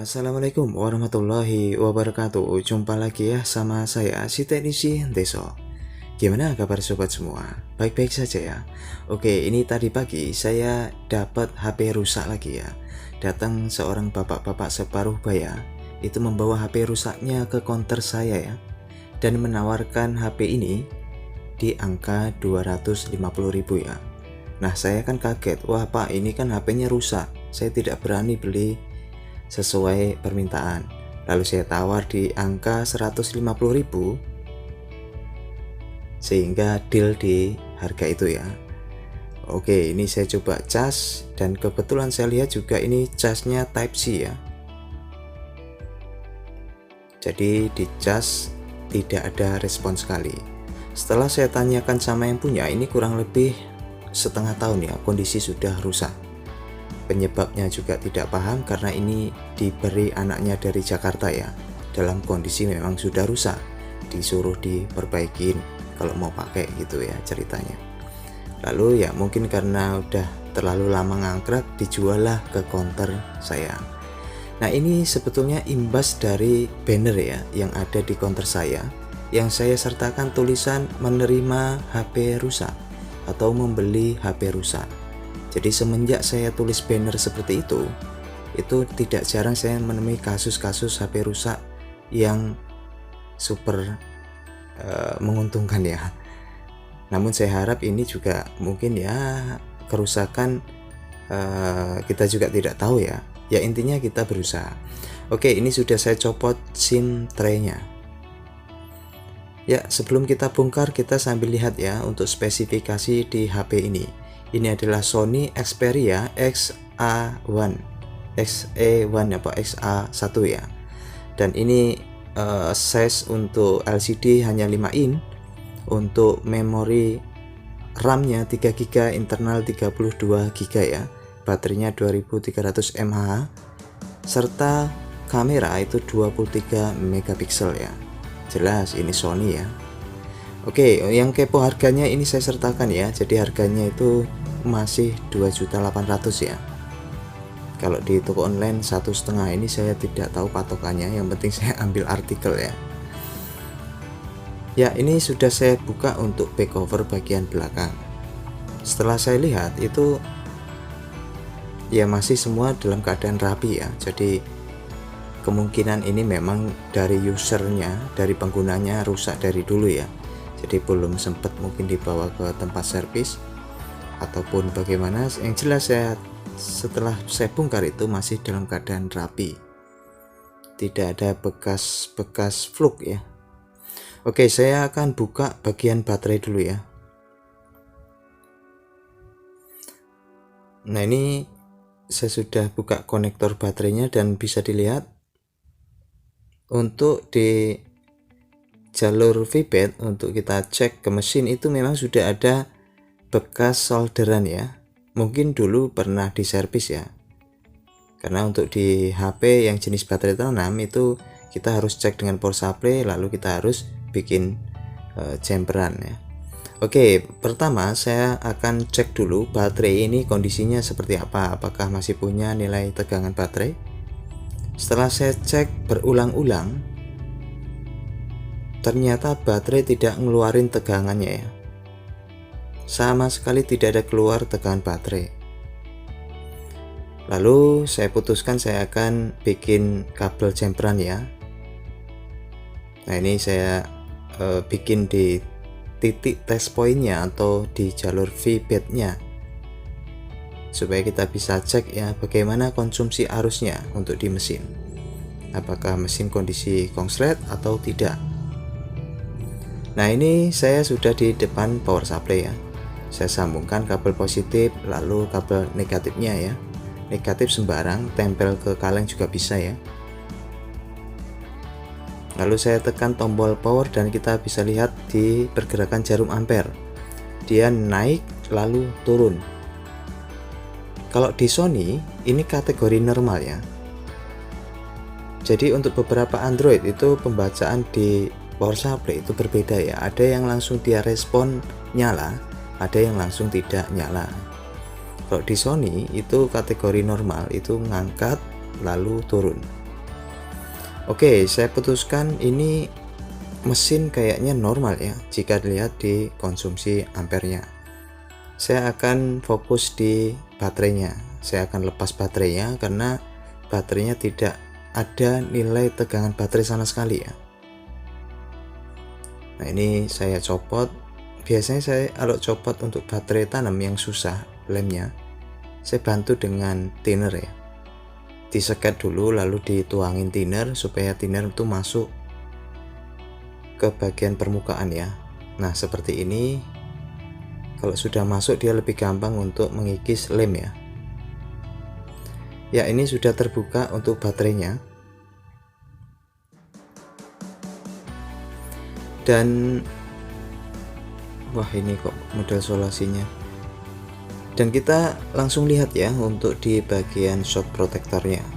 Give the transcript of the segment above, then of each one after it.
Assalamualaikum warahmatullahi wabarakatuh. Jumpa lagi ya sama saya si teknisi Deso. Gimana kabar sobat semua? Baik-baik saja ya. Oke, ini tadi pagi saya dapat HP rusak lagi ya. Datang seorang bapak-bapak separuh baya, itu membawa HP rusaknya ke counter saya ya, dan menawarkan HP ini di angka 250.000 ya. Nah, saya kan kaget. Wah pak, ini kan HP-nya rusak, saya tidak berani beli sesuai permintaan. Lalu saya tawar di angka 150.000, sehingga deal di harga itu ya. Oke, ini saya coba cas, dan kebetulan saya lihat juga ini casnya Type C ya. Jadi di cas tidak ada respon sekali. Setelah saya tanyakan sama yang punya, ini kurang lebih setengah tahun ya kondisi sudah rusak. Penyebabnya juga tidak paham karena ini diberi anaknya dari Jakarta ya. Dalam kondisi memang sudah rusak, disuruh diperbaikin kalau mau pakai gitu ya ceritanya. Lalu ya mungkin karena udah terlalu lama ngangkrak, dijual lah ke counter saya. Nah, ini sebetulnya imbas dari banner ya yang ada di counter saya, yang saya sertakan tulisan menerima HP rusak atau membeli HP rusak. Jadi semenjak saya tulis banner seperti itu tidak jarang saya menemui kasus-kasus HP rusak yang super menguntungkan ya. Namun saya harap ini juga mungkin ya kerusakan kita juga tidak tahu ya. Ya intinya kita berusaha. Oke, ini sudah saya copot SIM tray-nya. Ya, sebelum kita bongkar kita sambil lihat ya untuk spesifikasi di HP ini. Ini adalah Sony Xperia XA1 apa XA1 ya. Dan ini size untuk LCD hanya 5 in, untuk memori RAM-nya 3 GB, internal 32 GB ya. Baterainya 2300 mAh, serta kamera itu 23 megapiksel ya. Jelas ini Sony ya. Oke, yang kepo harganya ini saya sertakan ya. Jadi harganya itu masih 2.800.000 ya. Kalau di toko online 1,5 ini saya tidak tahu patokannya, yang penting saya ambil artikel ya. Ya, ini sudah saya buka untuk back cover bagian belakang. Setelah saya lihat itu ya masih semua dalam keadaan rapi ya. Jadi kemungkinan ini memang dari usernya, dari penggunanya rusak dari dulu ya. Jadi belum sempat mungkin dibawa ke tempat servis ataupun bagaimana. Yang jelas setelah saya bongkar itu masih dalam keadaan rapi, tidak ada bekas-bekas fluk ya. Oke, saya akan buka bagian baterai dulu ya. Nah, ini saya sudah buka konektor baterainya dan bisa dilihat untuk di jalur VBAT untuk kita cek ke mesin itu memang sudah ada bekas solderan ya. Mungkin dulu pernah diservis ya. Karena untuk di HP yang jenis baterai tanam itu kita harus cek dengan power supply, lalu kita harus bikin chamberan ya. Oke, pertama saya akan cek dulu baterai ini kondisinya seperti apa, apakah masih punya nilai tegangan baterai. Setelah saya cek berulang-ulang, ternyata baterai tidak ngeluarin tegangannya ya. Sama sekali tidak ada keluar tegangan baterai. Lalu saya putuskan saya akan bikin kabel chamberan ya. Nah, ini saya bikin di titik test pointnya atau di jalur VBAT nya, supaya kita bisa cek ya bagaimana konsumsi arusnya untuk di mesin, apakah mesin kondisi konslet atau tidak. Nah, ini saya sudah di depan power supply ya. Saya sambungkan kabel positif, lalu kabel negatifnya ya. Negatif sembarang, tempel ke kaleng juga bisa ya. Lalu saya tekan tombol power dan kita bisa lihat di pergerakan jarum ampere. Dia naik lalu turun. Kalau di Sony ini kategori normal ya. Jadi untuk beberapa Android itu pembacaan di power supply itu berbeda ya. Ada yang langsung dia respon nyala, ada yang langsung tidak nyala. Kalau di Sony itu kategori normal, itu ngangkat lalu turun. Oke, saya putuskan ini mesin kayaknya normal ya jika dilihat di konsumsi ampernya. Saya akan fokus di baterainya. Saya akan lepas baterainya karena baterainya tidak ada nilai tegangan baterai sama sekali ya. Nah, ini saya copot. Biasanya saya kalau copot untuk baterai tanam yang susah lemnya, saya bantu dengan thinner ya. Diseket dulu lalu dituangin thinner supaya thinner itu masuk ke bagian permukaan ya. Nah, seperti ini. Kalau sudah masuk dia lebih gampang untuk mengikis lem ya. Ya, ini sudah terbuka untuk baterainya. Dan wah, ini kok model solasinya. Dan kita langsung lihat ya untuk di bagian shock protectornya.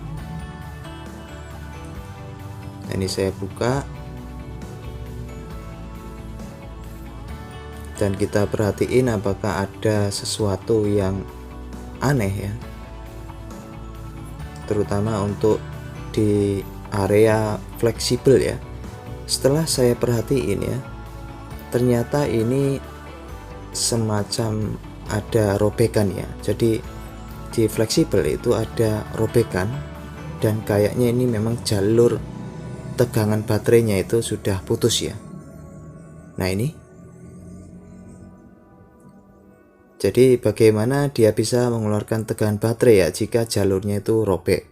Nah, ini saya buka. Dan kita perhatiin apakah ada sesuatu yang aneh ya, terutama untuk di area fleksibel ya. Setelah saya perhatiin ya, ternyata ini semacam ada robekan ya. Jadi di fleksibel itu ada robekan, dan kayaknya ini memang jalur tegangan baterainya itu sudah putus ya. Nah, ini jadi bagaimana dia bisa mengeluarkan tegangan baterai ya jika jalurnya itu robek.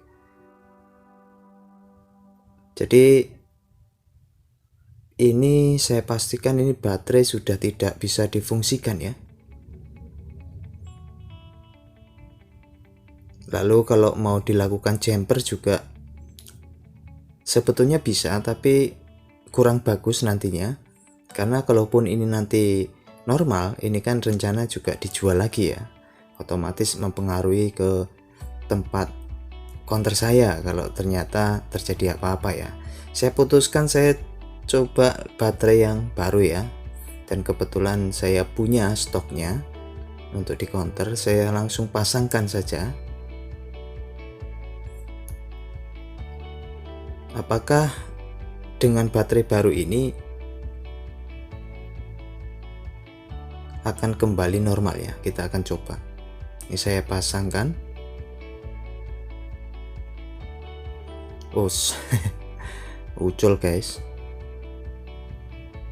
Jadi ini saya pastikan ini baterai sudah tidak bisa difungsikan ya. Lalu kalau mau dilakukan jumper juga sebetulnya bisa, tapi kurang bagus nantinya. Karena kalaupun ini nanti normal, ini kan rencana juga dijual lagi ya, otomatis mempengaruhi ke tempat counter saya kalau ternyata terjadi apa-apa ya. Saya putuskan saya coba baterai yang baru ya, dan kebetulan saya punya stoknya untuk di counter. Saya langsung pasangkan saja. Apakah dengan baterai baru ini akan kembali normal ya? Kita akan coba. Ini saya pasangkan. Ucul guys.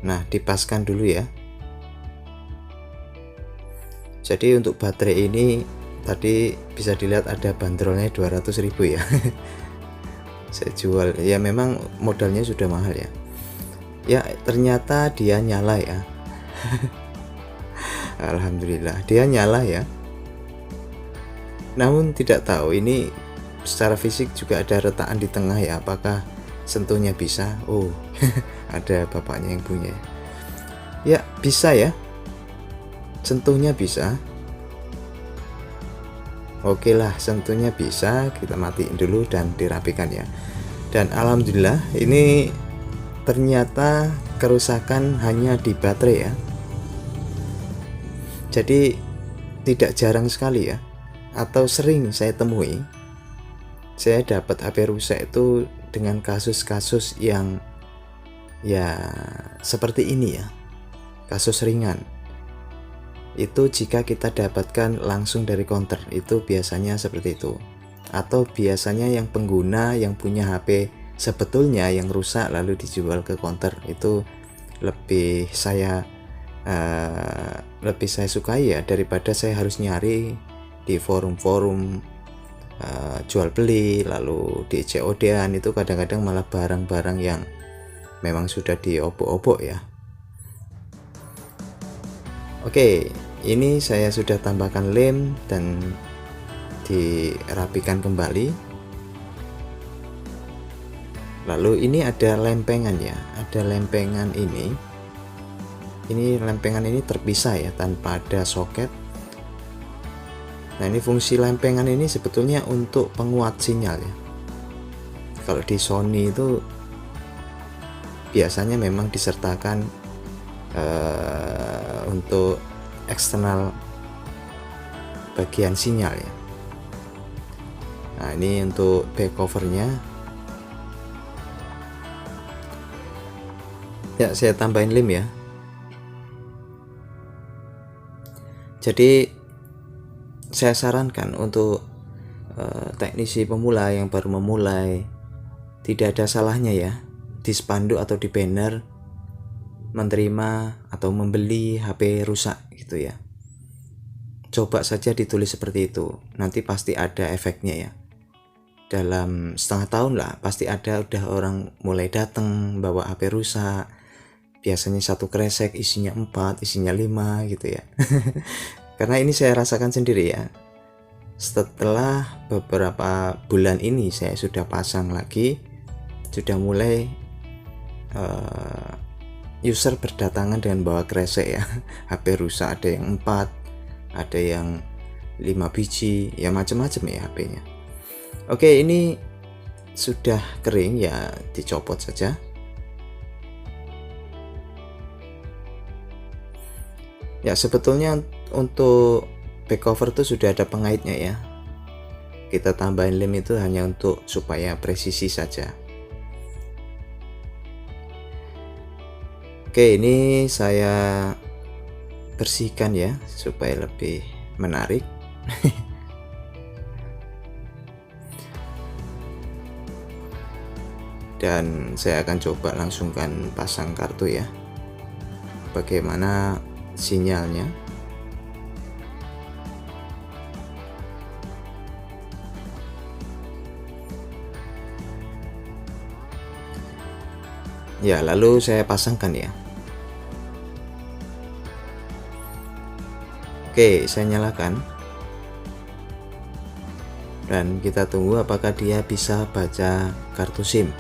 Nah, dipaskan dulu ya. Jadi untuk baterai ini tadi bisa dilihat ada bandrolnya 200.000 ya. Saya jual ya, memang modalnya sudah mahal ya. Ya, ternyata dia nyala ya. Alhamdulillah dia nyala ya. Namun tidak tahu ini secara fisik juga ada retakan di tengah ya, apakah sentuhnya bisa? Oh, ada bapaknya yang punya. Ya, bisa ya. Sentuhnya bisa. Oke lah, sentuhnya bisa. Kita matiin dulu dan dirapikan ya. Dan alhamdulillah ini ternyata kerusakan hanya di baterai ya. Jadi tidak jarang sekali ya, atau sering saya temui, saya dapat HP rusak itu dengan kasus-kasus yang ya seperti ini ya, kasus ringan. Itu jika kita dapatkan langsung dari counter, itu biasanya seperti itu. Atau biasanya yang pengguna yang punya HP sebetulnya yang rusak lalu dijual ke counter, itu lebih saya sukai ya, daripada saya harus nyari di forum-forum jual beli lalu di COD-an. Itu kadang-kadang malah barang-barang yang memang sudah diobok-obok ya. Oke, ini saya sudah tambahkan lem dan dirapikan kembali. Lalu ini ada lempengan ya, ada lempengan ini. Ini lempengan ini terpisah ya, tanpa ada soket. Nah, ini fungsi lempengan ini sebetulnya untuk penguat sinyal ya. Kalau di Sony itu biasanya memang disertakan untuk eksternal bagian sinyal ya. Nah, ini untuk back covernya. Ya, saya tambahin lem ya. Jadi saya sarankan untuk teknisi pemula yang baru memulai, tidak ada salahnya ya di spanduk atau di banner menerima atau membeli HP rusak gitu ya. Coba saja ditulis seperti itu, nanti pasti ada efeknya ya. Dalam setengah tahun lah pasti ada udah orang mulai datang bawa HP rusak. Biasanya satu kresek isinya 4, isinya 5 gitu ya. Karena ini saya rasakan sendiri ya. Setelah beberapa bulan ini saya sudah pasang lagi, sudah mulai user berdatangan dengan bawa kresek ya. HP rusak, ada yang 4, ada yang 5 biji, ya macam-macam ya HP-nya. Oke, ini sudah kering ya, dicopot saja. Ya, sebetulnya untuk back cover itu sudah ada pengaitnya ya. Kita tambahin lem itu hanya untuk supaya presisi saja. Oke, ini saya bersihkan ya supaya lebih menarik. Dan saya akan coba langsungkan pasang kartu ya. Bagaimana sinyalnya? Ya, lalu saya pasangkan ya. Oke, saya nyalakan. Dan kita tunggu apakah dia bisa baca kartu SIM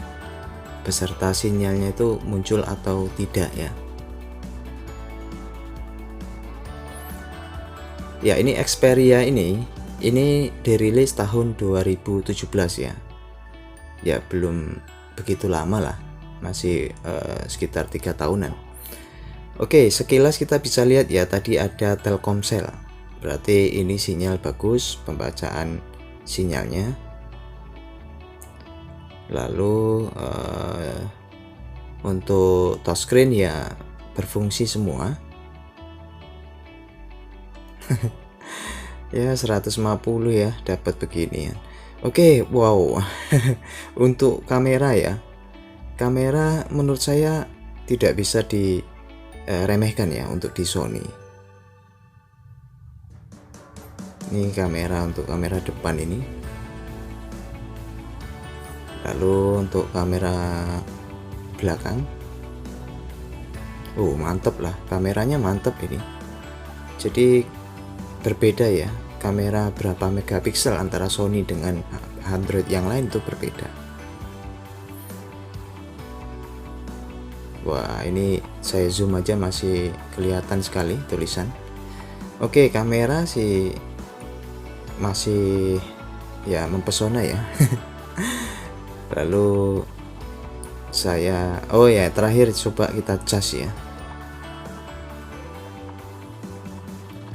beserta sinyalnya itu muncul atau tidak ya. Ya, ini Xperia ini dirilis tahun 2017 ya. Ya, belum begitu lama lah, masih sekitar 3 tahunan. Oke, sekilas kita bisa lihat ya, tadi ada Telkomsel, berarti ini sinyal bagus, pembacaan sinyalnya. Lalu untuk touchscreen ya berfungsi semua. Ya 150 ya dapat beginian. Oke, wow. Untuk kamera ya, kamera menurut saya tidak bisa diremehkan ya untuk di Sony. Ini kamera untuk kamera depan ini. Lalu untuk kamera belakang, mantep lah, kameranya mantep ini. Jadi berbeda ya, kamera berapa megapiksel antara Sony dengan Android yang lain itu berbeda. Wah, ini saya zoom aja masih kelihatan sekali tulisan. Oke, kamera sih masih ya mempesona ya. Lalu saya terakhir coba kita cas ya.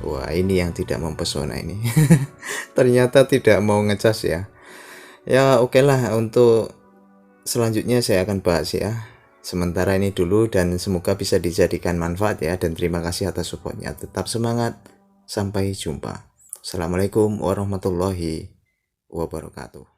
Wah, ini yang tidak mempesona ini. Ternyata tidak mau ngecas ya. Ya oke lah, untuk selanjutnya saya akan bahas ya. Sementara ini dulu dan semoga bisa dijadikan manfaat ya, dan terima kasih atas supportnya. Tetap semangat, sampai jumpa. Assalamualaikum warahmatullahi wabarakatuh.